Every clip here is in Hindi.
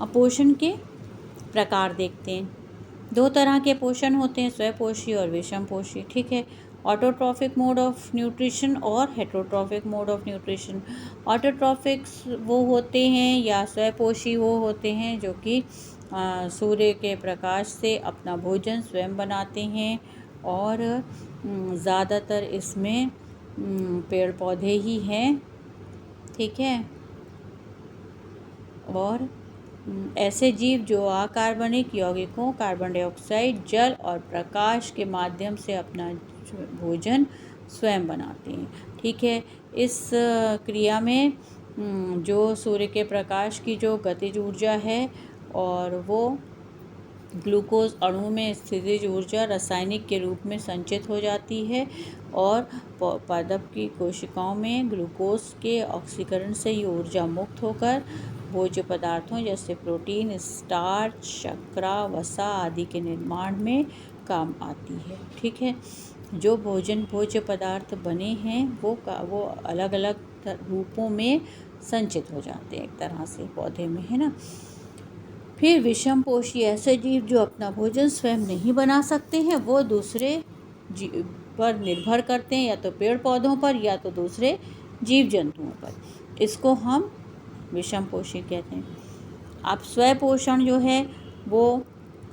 अब पोषण के प्रकार देखते हैं। 2 तरह के पोषण होते हैं, स्वपोषी और विषमपोषी। ठीक है, ऑटोट्रॉफिक मोड ऑफ न्यूट्रिशन और हेटरोट्रॉफिक मोड ऑफ न्यूट्रिशन। ऑटोट्रॉफिक्स वो होते हैं या स्वपोषी वो होते हैं जो कि सूर्य के प्रकाश से अपना भोजन स्वयं बनाते हैं और ज़्यादातर इसमें पेड़ पौधे ही हैं। ठीक है, और ऐसे जीव जो अकार्बनिक यौगिकों, कार्बन डाइऑक्साइड, जल और प्रकाश के माध्यम से अपना भोजन स्वयं बनाते हैं। ठीक है, इस क्रिया में जो सूर्य के प्रकाश की जो गतिज ऊर्जा है और वो ग्लूकोज अणु में स्थितिज ऊर्जा रासायनिक के रूप में संचित हो जाती है और पादप की कोशिकाओं में ग्लूकोज के ऑक्सीकरण से ये ऊर्जा मुक्त होकर भोज्य पदार्थों जैसे प्रोटीन, स्टार्च, शर्करा, वसा आदि के निर्माण में काम आती है। ठीक है, जो भोज्य पदार्थ बने हैं वो अलग अलग रूपों में संचित हो जाते हैं एक तरह से पौधे में, है ना। फिर विषमपोषी ऐसे जीव जो अपना भोजन स्वयं नहीं बना सकते हैं, वो दूसरे जीव पर निर्भर करते हैं, या तो पेड़ पौधों पर या तो दूसरे जीव जंतुओं पर। इसको हम विषमपोषी कहते हैं। आप स्वपोषण जो है वो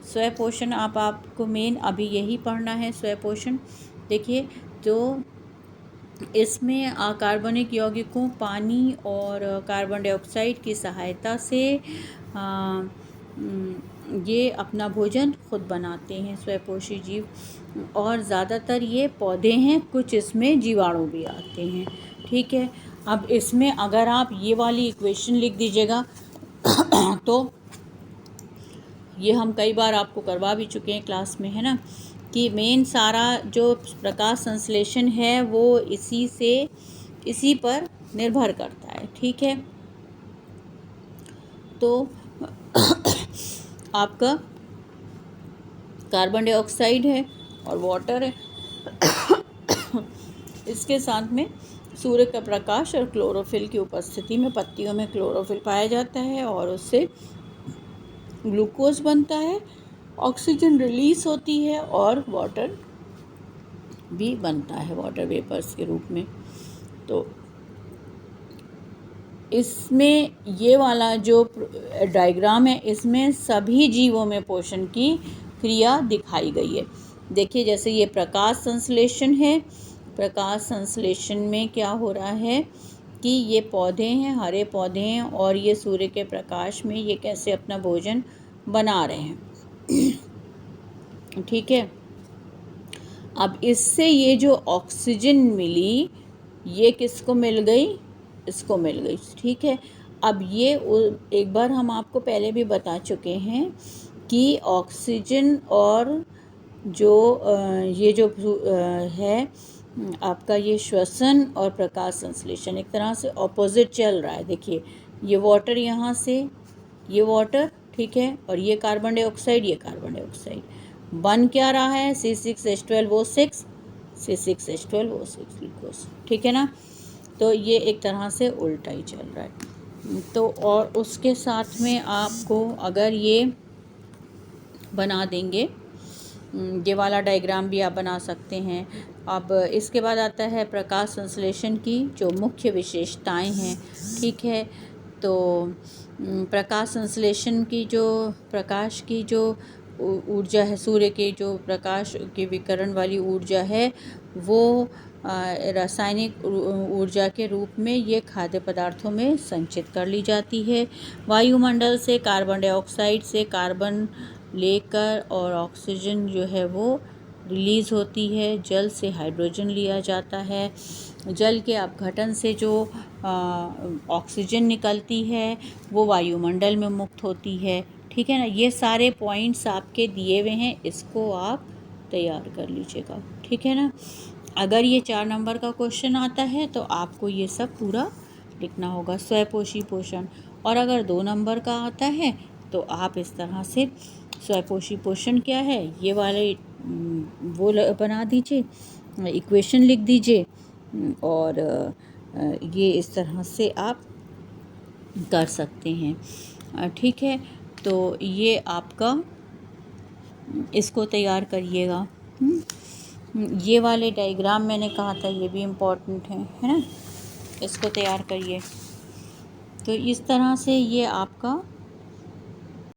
स्वपोषण आपको मेन अभी यही पढ़ना है, स्वपोषण। देखिए, तो इसमें अकार्बनिक यौगिकों, पानी और कार्बन डाइऑक्साइड की सहायता से ये अपना भोजन खुद बनाते हैं स्वपोषी जीव, और ज़्यादातर ये पौधे हैं, कुछ इसमें जीवाणु भी आते हैं। ठीक है, अब इसमें अगर आप ये वाली इक्वेशन लिख दीजिएगा तो ये हम कई बार आपको करवा भी चुके हैं क्लास में, है ना, कि मेन सारा जो प्रकाश संश्लेषण है वो इसी पर निर्भर करता है। ठीक है, तो आपका कार्बन डाइऑक्साइड है और वाटर है इसके साथ में सूर्य का प्रकाश और क्लोरोफिल की उपस्थिति में पत्तियों में क्लोरोफिल पाया जाता है और उससे ग्लूकोज बनता है, ऑक्सीजन रिलीज होती है और वाटर भी बनता है वाटर वेपर्स के रूप में। तो इसमें ये वाला जो डायग्राम है इसमें सभी जीवों में पोषण की क्रिया दिखाई गई है। देखिए, जैसे ये प्रकाश संश्लेषण है, प्रकाश संश्लेषण में क्या हो रहा है कि ये पौधे हैं, हरे पौधे हैं, और ये सूर्य के प्रकाश में ये कैसे अपना भोजन बना रहे हैं। ठीक है, अब इससे ये जो ऑक्सीजन मिली ये किसको मिल गई, इसको मिल गई। ठीक है, अब ये एक बार हम आपको पहले भी बता चुके हैं कि ऑक्सीजन और जो ये जो है आपका ये श्वसन और प्रकाश संश्लेषण एक तरह से ऑपोजिट चल रहा है। देखिए, ये वाटर यहाँ से, ये वाटर, ठीक है, और ये कार्बन डाइऑक्साइड, ये कार्बन डाइऑक्साइड बन क्या रहा है, C6H12O6, C6H12O6 ग्लूकोज। ठीक है ना, तो ये एक तरह से उल्टा ही चल रहा है। तो और उसके साथ में आपको अगर ये बना देंगे, ये वाला डायग्राम भी आप बना सकते हैं। अब इसके बाद आता है प्रकाश संश्लेषण की जो मुख्य विशेषताएं हैं। ठीक है, तो प्रकाश संश्लेषण की जो प्रकाश की जो ऊर्जा है, सूर्य के जो प्रकाश के विकिरण वाली ऊर्जा है वो रासायनिक ऊर्जा के रूप में ये खाद्य पदार्थों में संचित कर ली जाती है। वायुमंडल से कार्बन डाइऑक्साइड से कार्बन लेकर और ऑक्सीजन जो है वो रिलीज़ होती है, जल से हाइड्रोजन लिया जाता है, जल के अपघटन से जो ऑक्सीजन निकलती है वो वायुमंडल में मुक्त होती है। ठीक है ना, ये सारे पॉइंट्स आपके दिए हुए हैं, इसको आप तैयार कर लीजिएगा। ठीक है ना, अगर ये 4 नंबर का क्वेश्चन आता है तो आपको ये सब पूरा लिखना होगा, स्वपोषी पोषण। और अगर 2 नंबर का आता है तो आप इस तरह से स्वपोषी पोषण क्या है ये वाले वो बना दीजिए, इक्वेशन लिख दीजिए, और ये इस तरह से आप कर सकते हैं। ठीक है, तो ये आपका इसको तैयार करिएगा। ये वाले डायग्राम मैंने कहा था ये भी इम्पोर्टेंट है ना, इसको तैयार करिए। तो इस तरह से ये आपका